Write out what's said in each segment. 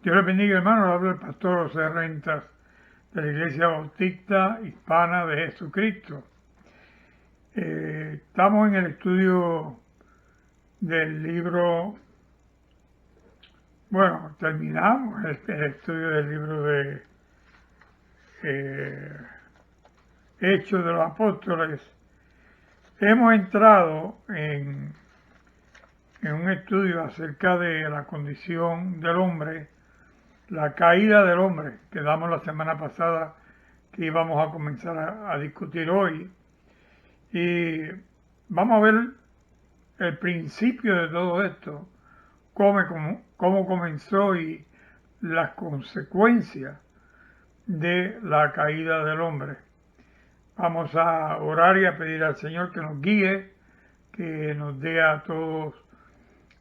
Dios les bendiga, hermanos. Habla el pastor José Rentas de la Iglesia Bautista Hispana de Jesucristo. Estamos en el estudio del libro, terminamos el estudio del libro de Hechos de los Apóstoles. Hemos entrado en un estudio acerca de la condición del hombre, la caída del hombre. Quedamos la semana pasada que íbamos a comenzar a discutir hoy. Y vamos a ver el principio de todo esto, cómo comenzó y las consecuencias de la caída del hombre. Vamos a orar y a pedir al Señor que nos guíe, que nos dé a todos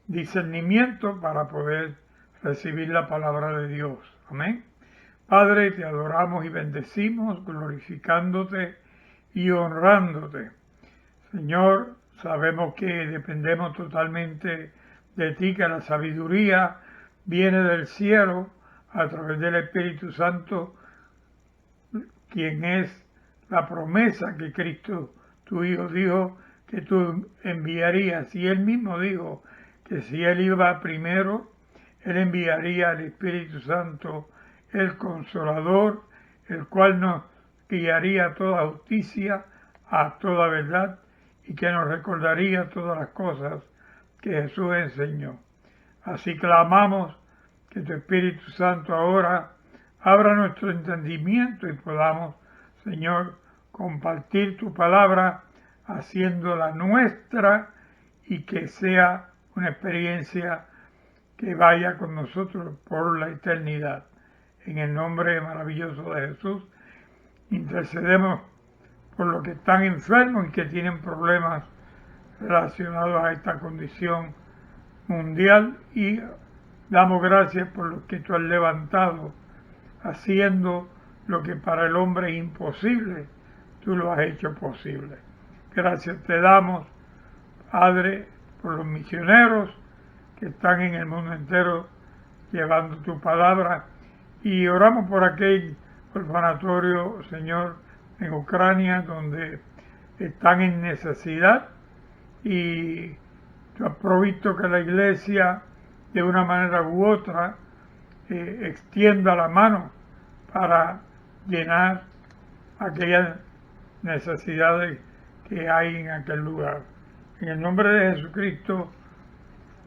discernimiento para poder recibir la palabra de Dios. Amén. Padre, te adoramos y bendecimos, glorificándote y honrándote. Señor, sabemos que dependemos totalmente de ti, que la sabiduría viene del cielo a través del Espíritu Santo, quien es la promesa que Cristo, tu Hijo, dijo que tú enviarías. Y Él mismo dijo que si Él iba primero, Él enviaría al Espíritu Santo, el Consolador, el cual nos guiaría a toda justicia, a toda verdad, y que nos recordaría todas las cosas que Jesús enseñó. Así clamamos que tu Espíritu Santo ahora abra nuestro entendimiento y podamos, Señor, compartir tu palabra, haciéndola nuestra, y que sea una experiencia que vaya con nosotros por la eternidad. En el nombre maravilloso de Jesús, intercedemos por los que están enfermos y que tienen problemas relacionados a esta condición mundial, y damos gracias por los que tú has levantado, haciendo lo que para el hombre es imposible, tú lo has hecho posible. Gracias te damos, Padre, por los misioneros que están en el mundo entero llevando tu palabra, y oramos por aquel orfanatorio, Señor, en Ucrania, donde están en necesidad, y tú has provisto que la iglesia, de una manera u otra, extienda la mano para llenar aquellas necesidades que hay en aquel lugar. En el nombre de Jesucristo,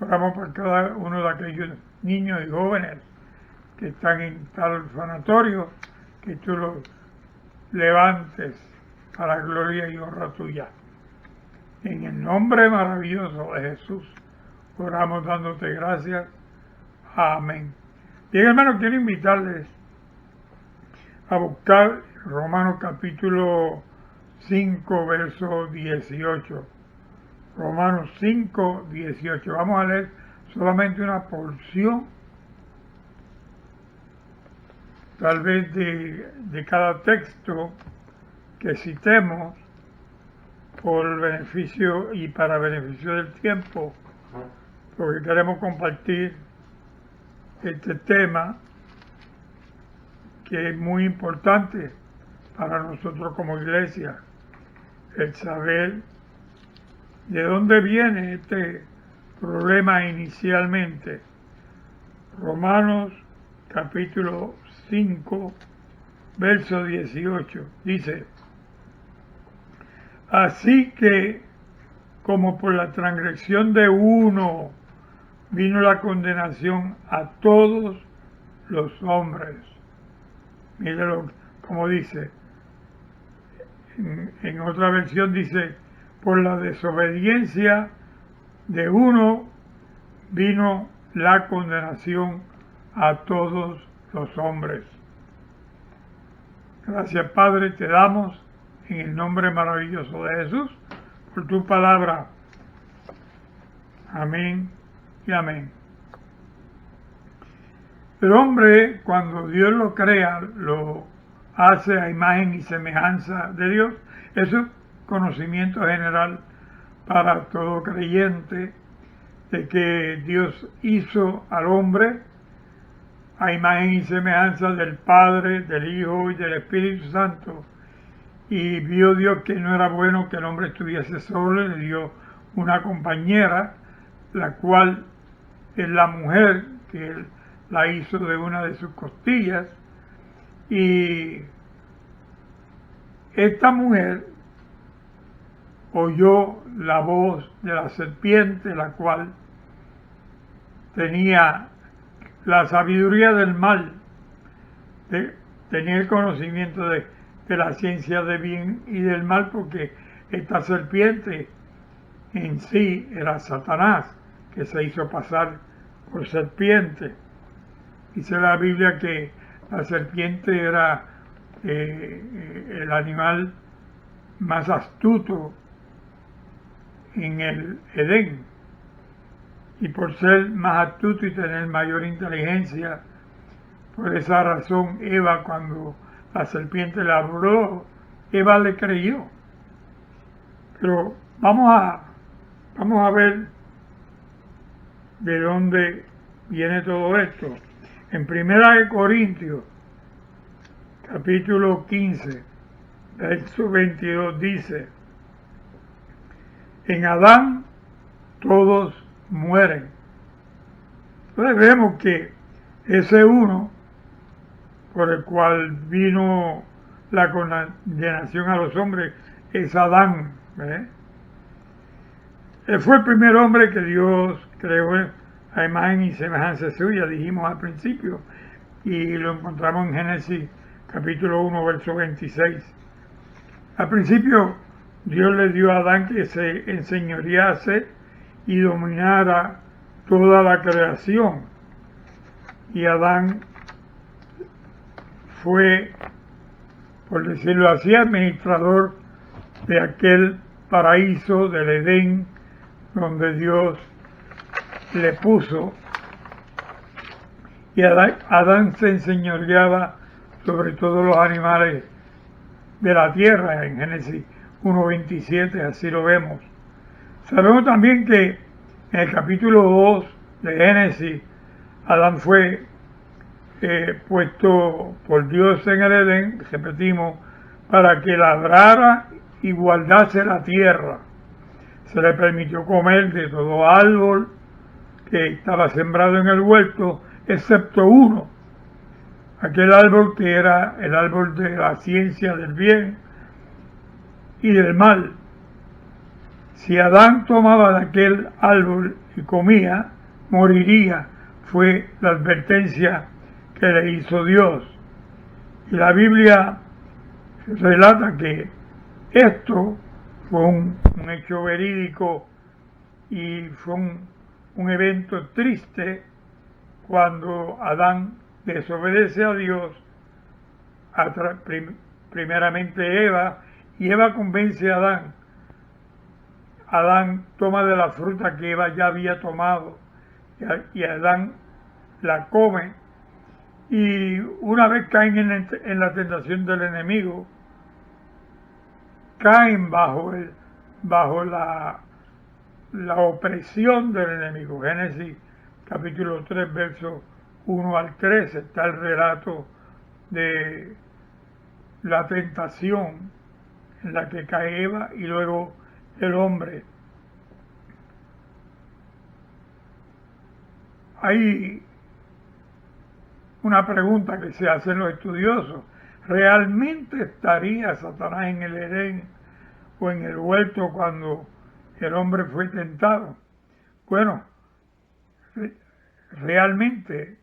oramos por cada uno de aquellos niños y jóvenes que están en tal orfanatorio, que tú los levantes para gloria y honra tuya. En el nombre maravilloso de Jesús, oramos dándote gracias. Amén. Bien, hermanos, quiero invitarles a buscar Romanos capítulo 5, verso 18. Romanos 5, 18. Vamos a leer solamente una porción, tal vez de cada texto que citemos, por beneficio y para beneficio del tiempo, porque queremos compartir este tema que es muy importante para nosotros como iglesia, el saber de dónde viene este problema inicialmente. Romanos capítulo 5, verso 18, dice: así que, como por la transgresión de uno vino la condenación a todos los hombres. Míralo como dice. En otra versión dice: por la desobediencia de uno vino la condenación a todos los hombres. Gracias, Padre, te damos en el nombre maravilloso de Jesús por tu palabra. Amén y amén. El hombre, cuando Dios lo crea, lo hace a imagen y semejanza de Dios. Eso es conocimiento general para todo creyente, de que Dios hizo al hombre a imagen y semejanza del Padre, del Hijo y del Espíritu Santo. Y vio Dios que no era bueno que el hombre estuviese solo, le dio una compañera, la cual es la mujer que él la hizo de una de sus costillas. Y esta mujer oyó la voz de la serpiente, la cual tenía la sabiduría del mal, tenía el conocimiento de la ciencia del bien y del mal, porque esta serpiente en sí era Satanás, que se hizo pasar por serpiente. Dice la Biblia que la serpiente era el animal más astuto en el Edén, y por ser más astuto y tener mayor inteligencia, por esa razón Eva, cuando la serpiente la habló, Eva le creyó. Pero vamos a ver de dónde viene todo esto. En 1 Corintios, capítulo 15, verso 22 dice: en Adán todos mueren. Entonces vemos que ese uno por el cual vino la condenación a los hombres es Adán. Él fue el primer hombre que Dios creó a imagen y semejanza suya, dijimos al principio, y lo encontramos en Génesis capítulo 1, verso 26. Al principio Dios le dio a Adán que se enseñorease y dominara toda la creación. Y Adán fue, por decirlo así, administrador de aquel paraíso del Edén donde Dios le puso. Y Adán se enseñoreaba sobre todos los animales de la tierra, en Génesis 1:27, así lo vemos. Sabemos también que en el capítulo 2 de Génesis, Adán fue puesto por Dios en el Edén, repetimos, para que labrara y guardase la tierra. Se le permitió comer de todo árbol que estaba sembrado en el huerto, excepto uno, aquel árbol que era el árbol de la ciencia del bien y del mal. Si Adán tomaba de aquel árbol y comía, moriría. Fue la advertencia que le hizo Dios. Y la Biblia relata que esto fue un hecho verídico y fue un evento triste cuando Adán desobedece a Dios, primeramente Eva, y Eva convence a Adán. Adán toma de la fruta que Eva ya había tomado y Adán la come, y una vez caen en la tentación del enemigo, caen bajo la opresión del enemigo. Génesis capítulo 3, versos 1 al 3, está el relato de la tentación en la que cae Eva y luego el hombre. Hay una pregunta que se hacen los estudiosos: ¿realmente estaría Satanás en el Edén o en el huerto cuando el hombre fue tentado? Bueno, realmente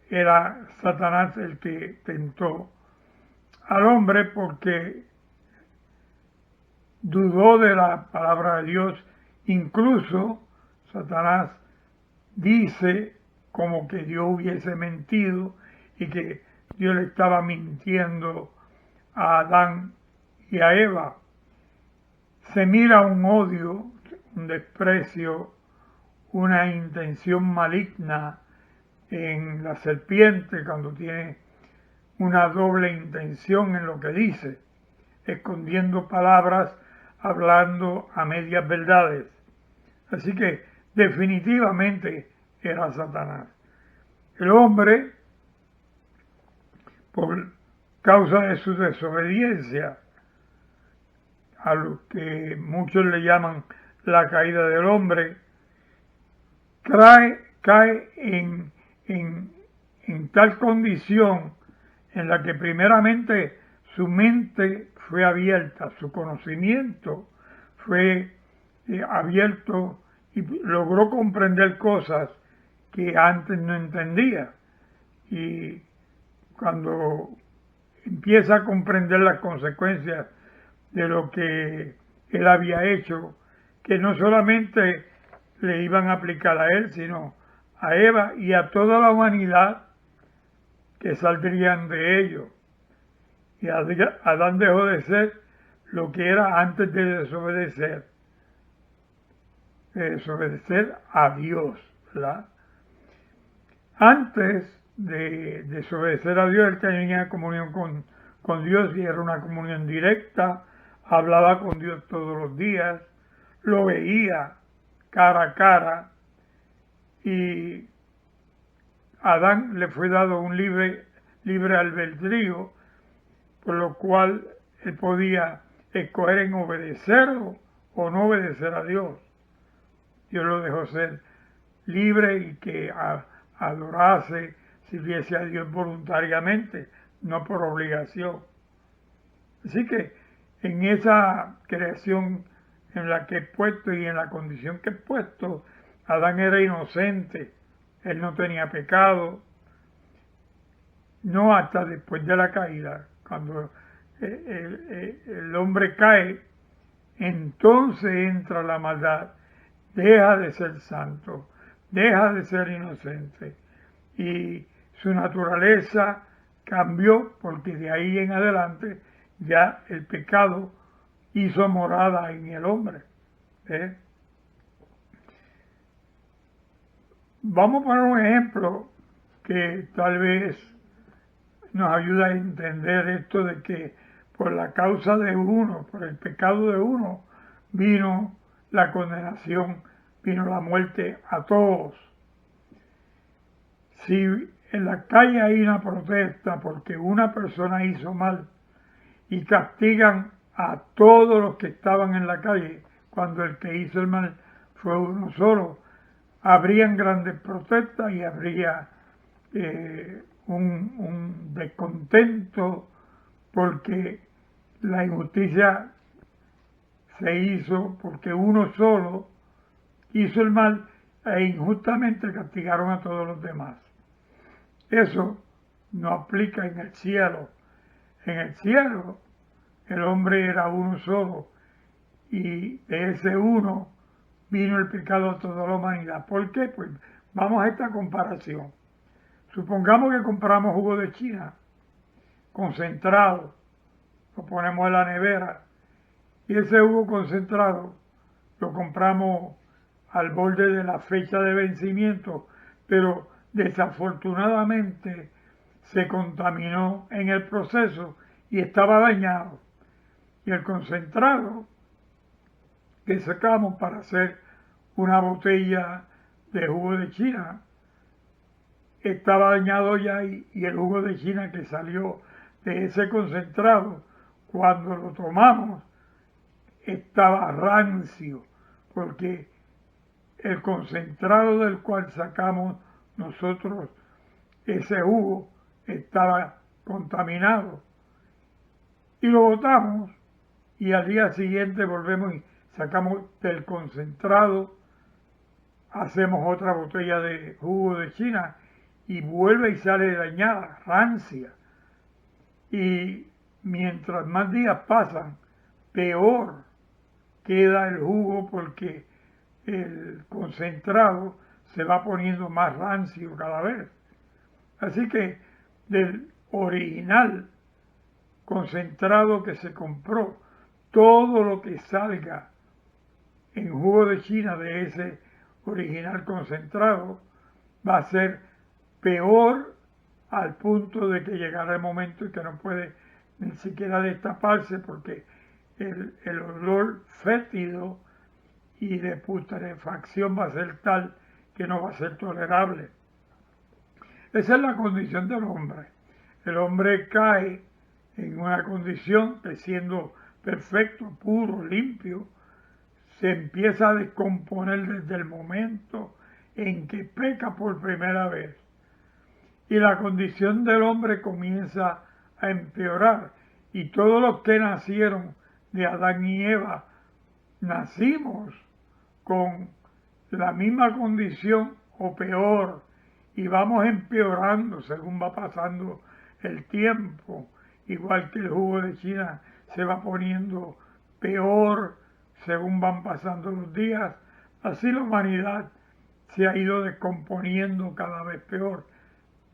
era Satanás el que tentó al hombre, porque dudó de la palabra de Dios. Incluso Satanás dice como que Dios hubiese mentido y que Dios le estaba mintiendo a Adán y a Eva. Se mira un odio, un desprecio, una intención maligna en la serpiente cuando tiene una doble intención en lo que dice, escondiendo palabras, hablando a medias verdades. Así que definitivamente era Satanás. El hombre, por causa de su desobediencia, a lo que muchos le llaman la caída del hombre, cae en tal condición en la que primeramente su mente fue abierta, su conocimiento fue abierto y logró comprender cosas que antes no entendía. Y cuando empieza a comprender las consecuencias de lo que él había hecho, que no solamente le iban a aplicar a él, sino a Eva y a toda la humanidad que saldrían de ello. Y Adán dejó de ser lo que era antes de desobedecer a Dios, ¿verdad? Antes de desobedecer a Dios, él tenía comunión con Dios y era una comunión directa, hablaba con Dios todos los días, lo veía cara a cara, y a Adán le fue dado un libre albedrío, por lo cual él podía escoger en obedecerlo o no obedecer a Dios. Dios lo dejó ser libre y que adorase, sirviese a Dios voluntariamente, no por obligación. Así que en esa creación en la que he puesto y en la condición que he puesto, Adán era inocente, él no tenía pecado, no hasta después de la caída, cuando el hombre cae, entonces entra la maldad, deja de ser santo, deja de ser inocente y su naturaleza cambió porque de ahí en adelante ya el pecado hizo morada en el hombre. Vamos a poner un ejemplo que tal vez nos ayuda a entender esto de que por la causa de uno, por el pecado de uno, vino la condenación, vino la muerte a todos. Si en la calle hay una protesta porque una persona hizo mal y castigan a todos los que estaban en la calle cuando el que hizo el mal fue uno solo, habrían grandes protestas y habría un descontento porque la injusticia se hizo porque uno solo hizo el mal e injustamente castigaron a todos los demás. Eso no aplica en el cielo. En el cielo el hombre era uno solo y de ese uno vino el pecado a toda la humanidad. ¿Por qué? Pues vamos a esta comparación. Supongamos que compramos jugo de China concentrado, lo ponemos en la nevera y ese jugo concentrado lo compramos al borde de la fecha de vencimiento, pero desafortunadamente se contaminó en el proceso y estaba dañado. Y el concentrado que sacamos para hacer una botella de jugo de China estaba dañado ya y el jugo de China que salió de ese concentrado, cuando lo tomamos, estaba rancio, porque el concentrado del cual sacamos nosotros ese jugo estaba contaminado. Y lo botamos y al día siguiente volvemos y sacamos del concentrado, hacemos otra botella de jugo de China y vuelve y sale dañada, rancia. Y mientras más días pasan, peor queda el jugo porque el concentrado se va poniendo más rancio cada vez. Así que del original concentrado que se compró, todo lo que salga en jugo de China de ese original concentrado va a ser peor al punto de que llegará el momento en que no puede ni siquiera destaparse porque el olor fétido y de putrefacción va a ser tal que no va a ser tolerable. Esa es la condición del hombre. El hombre cae en una condición que siendo perfecto, puro, limpio, se empieza a descomponer desde el momento en que peca por primera vez. Y la condición del hombre comienza a empeorar. Y todos los que nacieron de Adán y Eva, nacimos con la misma condición o peor. Y vamos empeorando según va pasando el tiempo. Igual que el jugo de China se va poniendo peor según van pasando los días. Así la humanidad se ha ido descomponiendo cada vez peor.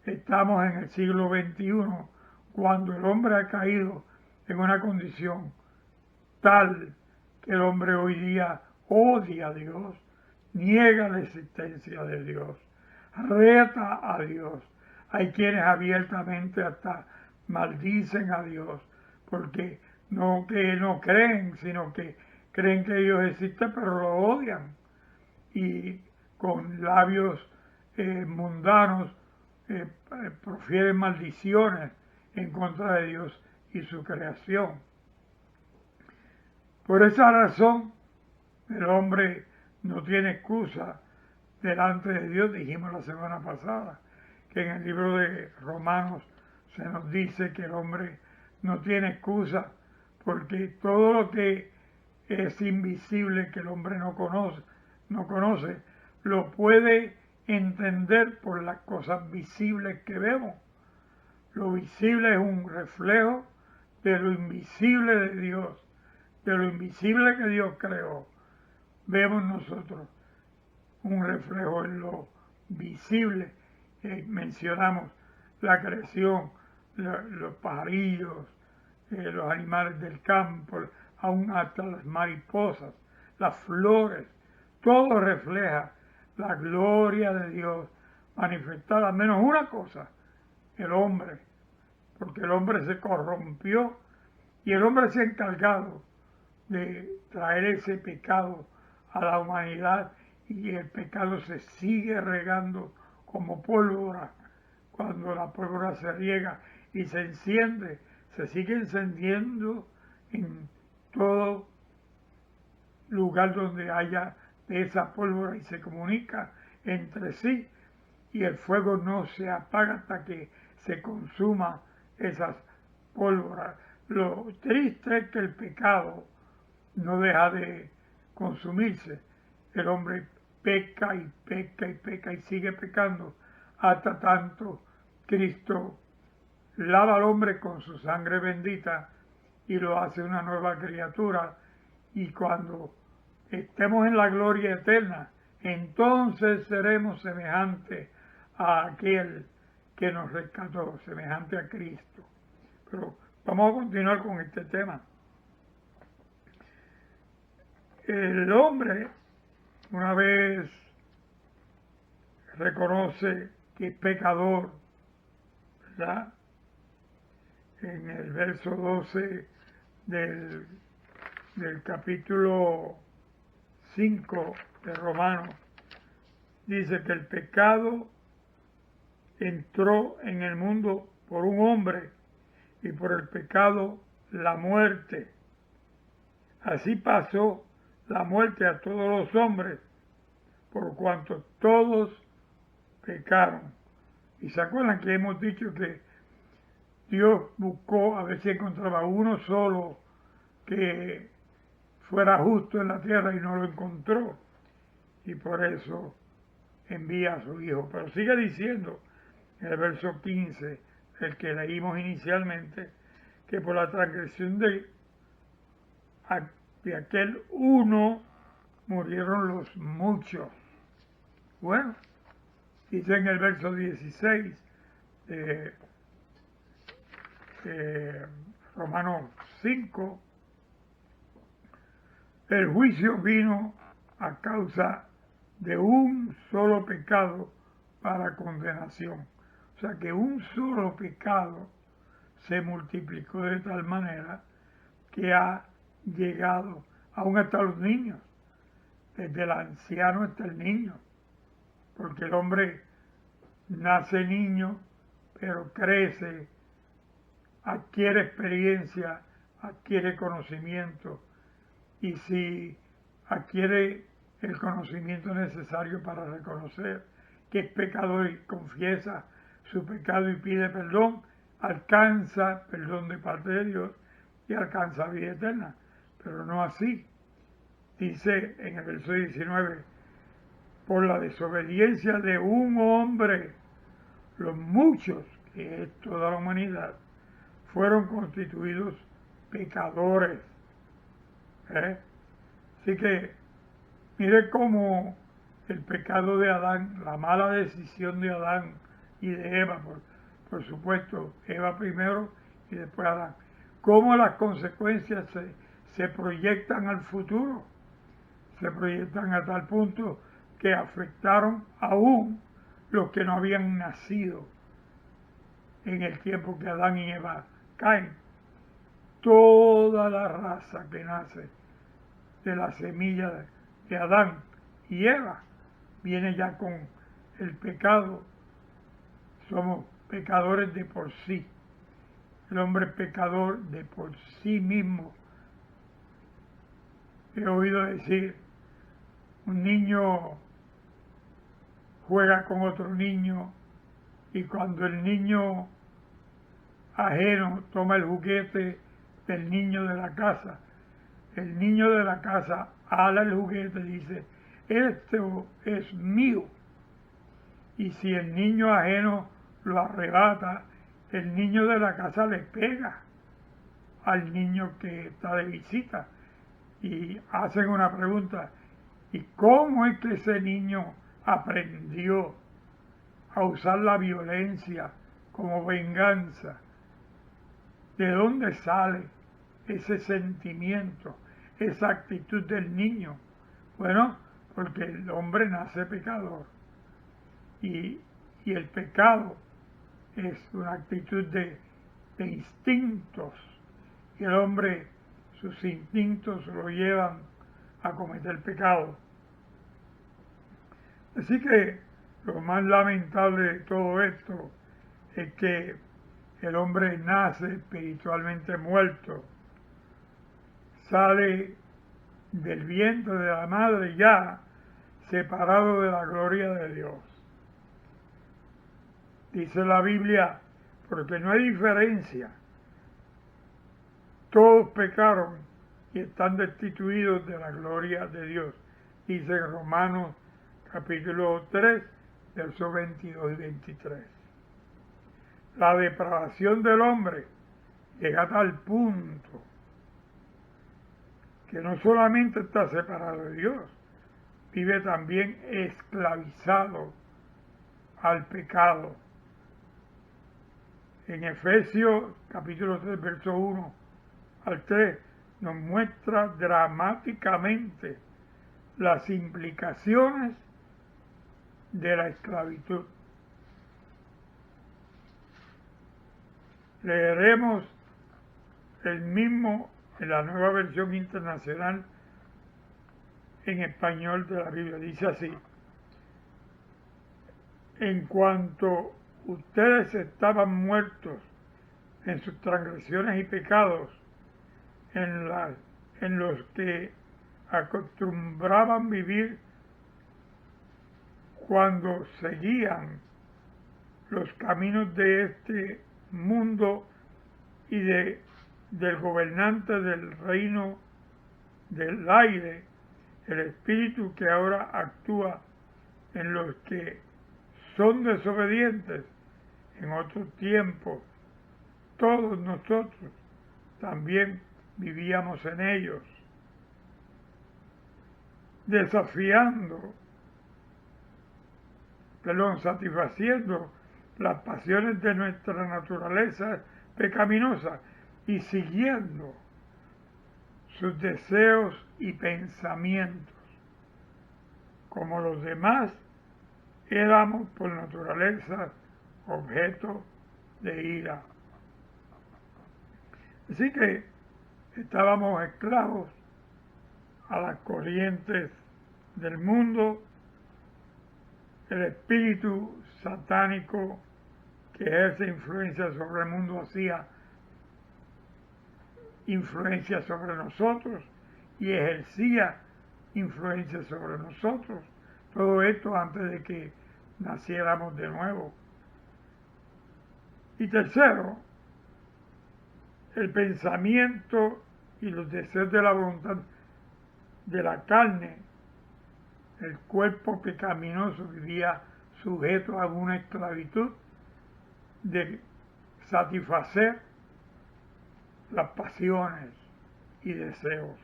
Estamos en el siglo XXI, cuando el hombre ha caído en una condición tal que el hombre hoy día odia a Dios, niega la existencia de Dios, reta a Dios. Hay quienes abiertamente hasta maldicen a Dios, porque no que no creen, sino que creen que Dios existe, pero lo odian. Y con labios mundanos profieren maldiciones en contra de Dios y su creación. Por esa razón, el hombre no tiene excusa delante de Dios. Dijimos la semana pasada que en el libro de Romanos se nos dice que el hombre no tiene excusa porque todo lo que es invisible, que el hombre no conoce, lo puede entender por las cosas visibles que vemos. Lo visible es un reflejo de lo invisible de Dios, de lo invisible que Dios creó. Vemos nosotros un reflejo en lo visible. Mencionamos la creación, los pajarillos, los animales del campo, aún hasta las mariposas, las flores, todo refleja la gloria de Dios manifestada, menos una cosa, el hombre, porque el hombre se corrompió y el hombre se ha encargado de traer ese pecado a la humanidad y el pecado se sigue regando como pólvora. Cuando la pólvora se riega y se enciende, se sigue encendiendo en todo lugar donde haya de esa pólvora y se comunica entre sí y el fuego no se apaga hasta que se consuma esas pólvoras. Lo triste es que el pecado no deja de consumirse. El hombre peca y peca y peca y sigue pecando hasta tanto Cristo lava al hombre con su sangre bendita y lo hace una nueva criatura. Y cuando estemos en la gloria eterna, entonces seremos semejantes a aquel que nos rescató, semejante a Cristo. Pero vamos a continuar con este tema. El hombre, una vez reconoce que es pecador, ¿verdad? En el verso 12 del capítulo 5 de Romanos, dice que el pecado entró en el mundo por un hombre y por el pecado la muerte. Así pasó la muerte a todos los hombres, por cuanto todos pecaron. Y se acuerdan que hemos dicho que Dios buscó a ver si encontraba uno solo que fuera justo en la tierra y no lo encontró. Y por eso envía a su Hijo. Pero sigue diciendo en el verso 15, el que leímos inicialmente, que por la transgresión de aquel uno murieron los muchos. Bueno, dice en el verso 16 de Romanos 5, el juicio vino a causa de un solo pecado para condenación. O sea que un solo pecado se multiplicó de tal manera que ha llegado aún hasta los niños, desde el anciano hasta el niño, porque el hombre nace niño, pero crece, adquiere experiencia, adquiere conocimiento, y si adquiere el conocimiento necesario para reconocer que es pecador y confiesa su pecado y pide perdón, alcanza perdón de parte de Dios y alcanza vida eterna. Pero no así. Dice en el verso 19, por la desobediencia de un hombre, los muchos, que es toda la humanidad, fueron constituidos pecadores. Así que mire cómo el pecado de Adán, la mala decisión de Adán y de Eva, por supuesto, Eva primero y después Adán, cómo las consecuencias se proyectan al futuro, se proyectan a tal punto que afectaron aún los que no habían nacido en el tiempo que Adán y Eva caen. Toda la raza que nace de la semilla de Adán y Eva viene ya con el pecado. Somos pecadores de por sí. El hombre es pecador de por sí mismo. He oído decir, un niño juega con otro niño y cuando el niño ajeno toma el juguete del niño de la casa, el niño de la casa ala el juguete y dice, esto es mío. Y si el niño ajeno lo arrebata, el niño de la casa le pega al niño que está de visita. Y hacen una pregunta, ¿y cómo es que ese niño aprendió a usar la violencia como venganza? ¿De dónde sale ese sentimiento, esa actitud del niño? Bueno, porque el hombre nace pecador. Y el pecado es una actitud de instintos. Y el hombre, sus instintos lo llevan a cometer pecado. Así que lo más lamentable de todo esto es que el hombre nace espiritualmente muerto, sale del vientre de la madre ya separado de la gloria de Dios. Dice la Biblia, porque no hay diferencia. Todos pecaron y están destituidos de la gloria de Dios. Dice en Romanos capítulo 3, versos 22 y 23. La depravación del hombre llega a tal punto que no solamente está separado de Dios, vive también esclavizado al pecado. En Efesios capítulo 3, verso 1 al 3, nos muestra dramáticamente las implicaciones de la esclavitud. Leeremos el mismo en la Nueva Versión Internacional en español de la Biblia. Dice así, en cuanto ustedes estaban muertos en sus transgresiones y pecados, en los que acostumbraban vivir cuando seguían los caminos de este mundo y del gobernante del reino del aire, el espíritu que ahora actúa en los que son desobedientes. En otros tiempos, todos nosotros también vivíamos en ellos, satisfaciendo las pasiones de nuestra naturaleza pecaminosa y siguiendo sus deseos y pensamientos. Como los demás, éramos por naturaleza objeto de ira. Así que estábamos esclavos a las corrientes del mundo. El espíritu satánico que ejerce influencia sobre el mundo hacía influencia sobre nosotros y ejercía influencia sobre nosotros. Todo esto antes de que naciéramos de nuevo. Y tercero, el pensamiento y los deseos de la voluntad de la carne, el cuerpo pecaminoso vivía sujeto a una esclavitud de satisfacer las pasiones y deseos.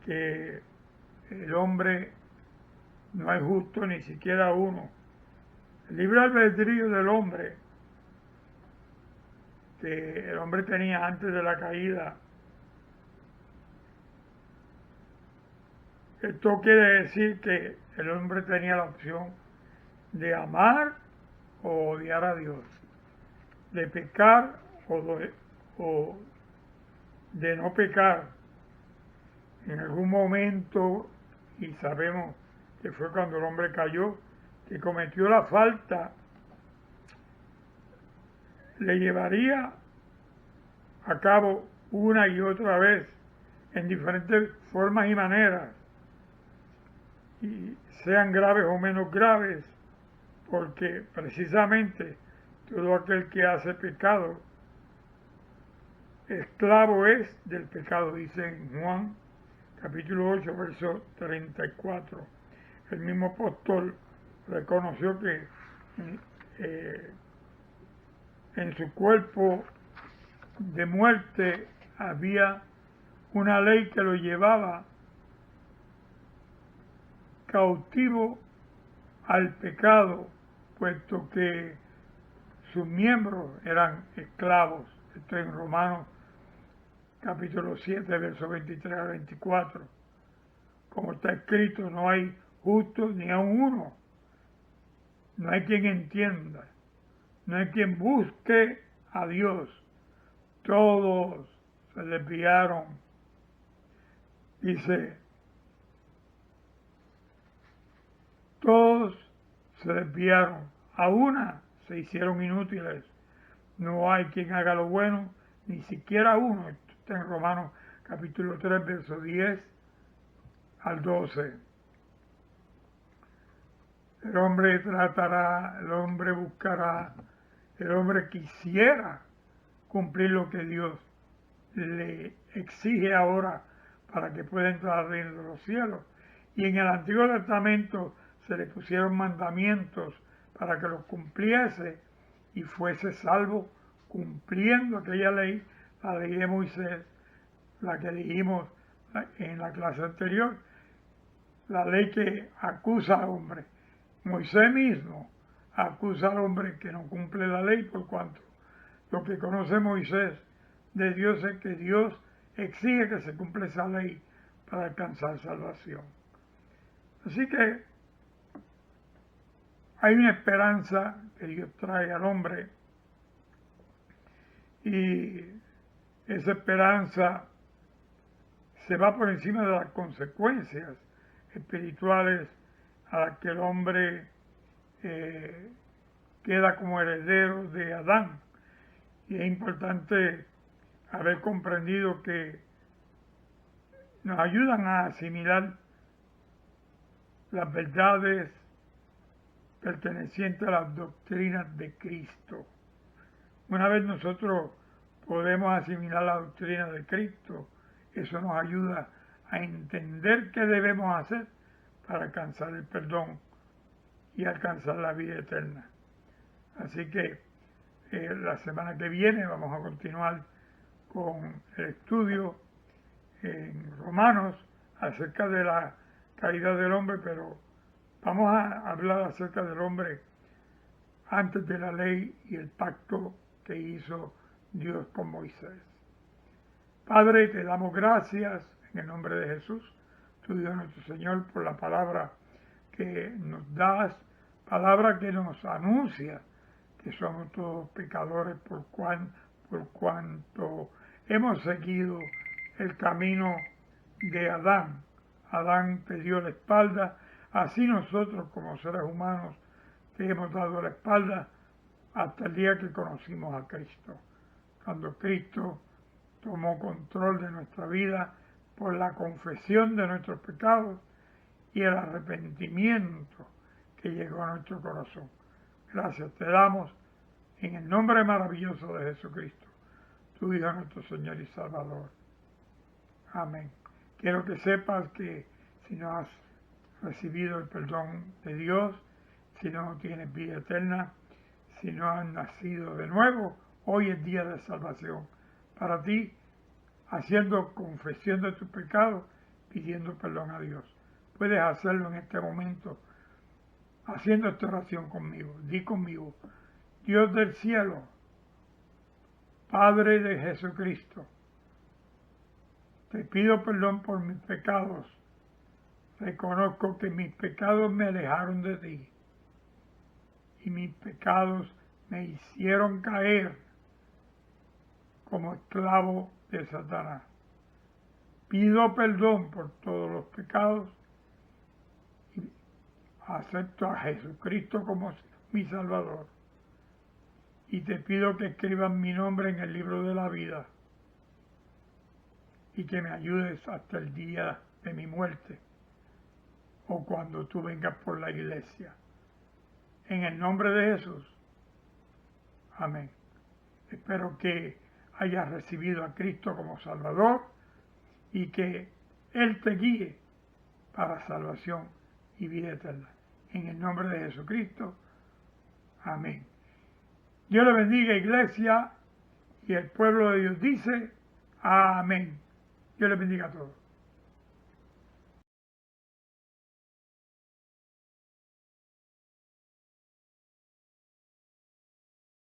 Que el hombre no es justo ni siquiera uno. El libre albedrío del hombre, que el hombre tenía antes de la caída, esto quiere decir que el hombre tenía la opción de amar o odiar a Dios, de pecar o de no pecar. En algún momento, y sabemos que fue cuando el hombre cayó, que cometió la falta, le llevaría a cabo una y otra vez en diferentes formas y maneras, y sean graves o menos graves, porque precisamente todo aquel que hace pecado, esclavo es del pecado, dice en Juan capítulo 8, verso 34. El mismo apóstol reconoció que en su cuerpo de muerte había una ley que lo llevaba cautivo al pecado, puesto que sus miembros eran esclavos. Esto en Romanos capítulo 7, versos 23 a 24. Como está escrito, no hay justo ni aun uno. No hay quien entienda. No hay quien busque a Dios. Todos se desviaron. Dice, todos se desviaron. A una se hicieron inútiles. No hay quien haga lo bueno, ni siquiera uno. Esto está en Romanos capítulo 3, verso 10 al 12. El hombre tratará, el hombre buscará, el hombre quisiera cumplir lo que Dios le exige ahora para que pueda entrar al reino de los cielos. Y en el Antiguo Testamento se le pusieron mandamientos para que los cumpliese y fuese salvo cumpliendo aquella ley, la ley de Moisés, la que dijimos en la clase anterior, la ley que acusa al hombre. Moisés mismo acusa al hombre que no cumple la ley, por cuanto lo que conoce Moisés de Dios es que Dios exige que se cumpla esa ley para alcanzar salvación. Así que hay una esperanza que Dios trae al hombre, y esa esperanza se va por encima de las consecuencias espirituales a las que el hombre queda como heredero de Adán. Y es importante haber comprendido que nos ayudan a asimilar las verdades pertenecientes a las doctrinas de Cristo. Una vez nosotros podemos asimilar la doctrina de Cristo, eso nos ayuda a entender qué debemos hacer para alcanzar el perdón y alcanzar la vida eterna. Así que la semana que viene vamos a continuar con el estudio en Romanos acerca de la caída del hombre, pero vamos a hablar acerca del hombre antes de la ley y el pacto que hizo Dios con Moisés. Padre, te damos gracias en el nombre de Jesús, tu Dios nuestro Señor, por la palabra que nos das, palabra que nos anuncia que somos todos pecadores por cuanto hemos seguido el camino de Adán, Adán te dio la espalda, así nosotros como seres humanos te hemos dado la espalda hasta el día que conocimos a Cristo. Cuando Cristo tomó control de nuestra vida por la confesión de nuestros pecados y el arrepentimiento que llegó a nuestro corazón. Gracias te damos en el nombre maravilloso de Jesucristo, tu Hijo nuestro Señor y Salvador. Amén. Quiero que sepas que si no has recibido el perdón de Dios, si no tienes vida eterna, si no has nacido de nuevo, hoy es día de salvación para ti, haciendo confesión de tus pecados, pidiendo perdón a Dios. Puedes hacerlo en este momento, haciendo esta oración conmigo. Di conmigo: Dios del cielo, Padre de Jesucristo, te pido perdón por mis pecados. Reconozco que mis pecados me alejaron de ti y mis pecados me hicieron caer como esclavo de Satanás. Pido perdón por todos los pecados y acepto a Jesucristo como mi Salvador. Y te pido que escribas mi nombre en el libro de la vida y que me ayudes hasta el día de mi muerte o cuando tú vengas por la iglesia. En el nombre de Jesús. Amén. Espero que hayas recibido a Cristo como Salvador y que Él te guíe para salvación y vida eterna. En el nombre de Jesucristo. Amén. Dios le bendiga, iglesia, y el pueblo de Dios dice amén. Dios le bendiga a todos.